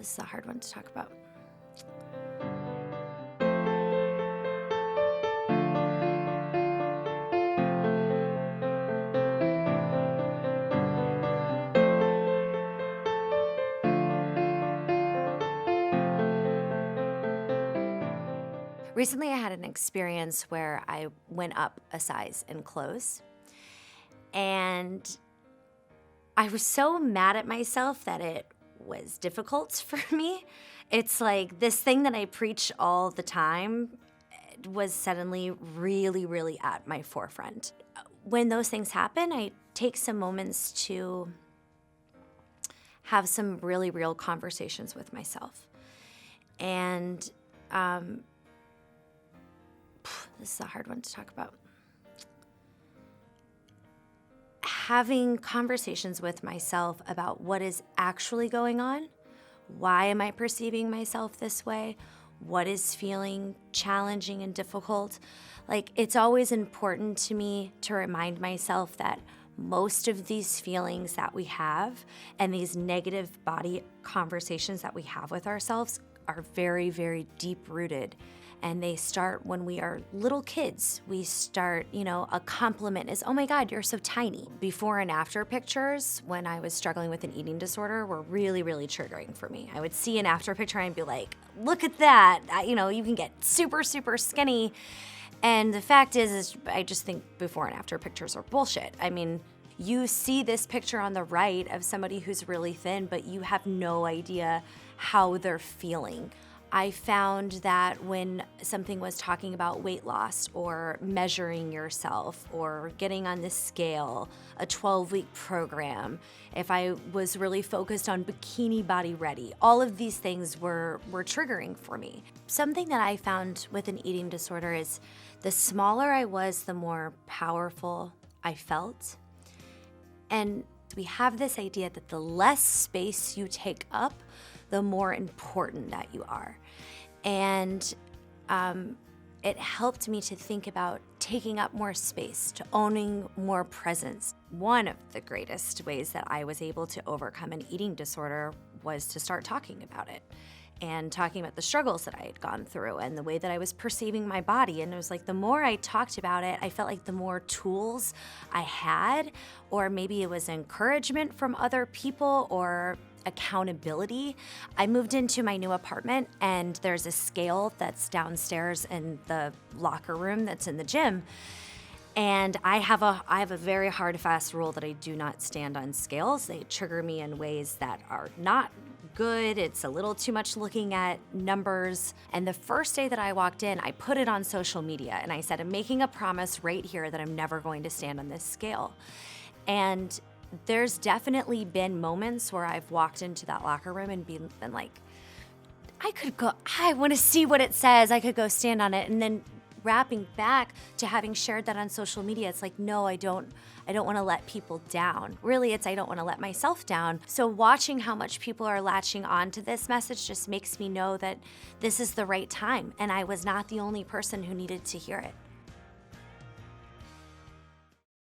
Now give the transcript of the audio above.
This is a hard one to talk about. Recently, I had an experience where I went up a size in clothes, and I was so mad at myself that it was difficult for me. It's like this thing that I preach all the time was suddenly really, really at my forefront. When those things happen, I take some moments to have some really real conversations with myself. And this is a hard one to talk about. Having conversations with myself about what is actually going on. Why am I perceiving myself this way? What is feeling challenging and difficult? Like, it's always important to me to remind myself that most of these feelings that we have and these negative body conversations that we have with ourselves are very, very deep-rooted. And they start when we are little kids. We start, a compliment is, oh my God, you're so tiny. Before and after pictures, when I was struggling with an eating disorder, were really, really triggering for me. I would see an after picture and be like, look at that. You can get super, super skinny. And the fact is I just think before and after pictures are bullshit. I mean, you see this picture on the right of somebody who's really thin, but you have no idea how they're feeling. I found that when something was talking about weight loss or measuring yourself or getting on the scale, a 12-week program, if I was really focused on bikini body ready, all of these things were triggering for me. Something that I found with an eating disorder is the smaller I was, the more powerful I felt. And we have this idea that the less space you take up, the more important that you are. And it helped me to think about taking up more space, to owning more presence. One of the greatest ways that I was able to overcome an eating disorder was to start talking about it and talking about the struggles that I had gone through and the way that I was perceiving my body. And it was like the more I talked about it, I felt like the more tools I had, or maybe it was encouragement from other people or accountability. I moved into my new apartment and there's a scale that's downstairs in the locker room that's in the gym. And I have a very hard, fast rule that I do not stand on scales. They trigger me in ways that are not good. It's a little too much looking at numbers. And the first day that I walked in, I put it on social media and I said, I'm making a promise right here that I'm never going to stand on this scale. And there's definitely been moments where I've walked into that locker room and been like, I want to see what it says. I could go stand on it. And then wrapping back to having shared that on social media, it's like, no, I don't want to let people down. Really, it's I don't want to let myself down. So watching how much people are latching onto this message just makes me know that this is the right time. And I was not the only person who needed to hear it.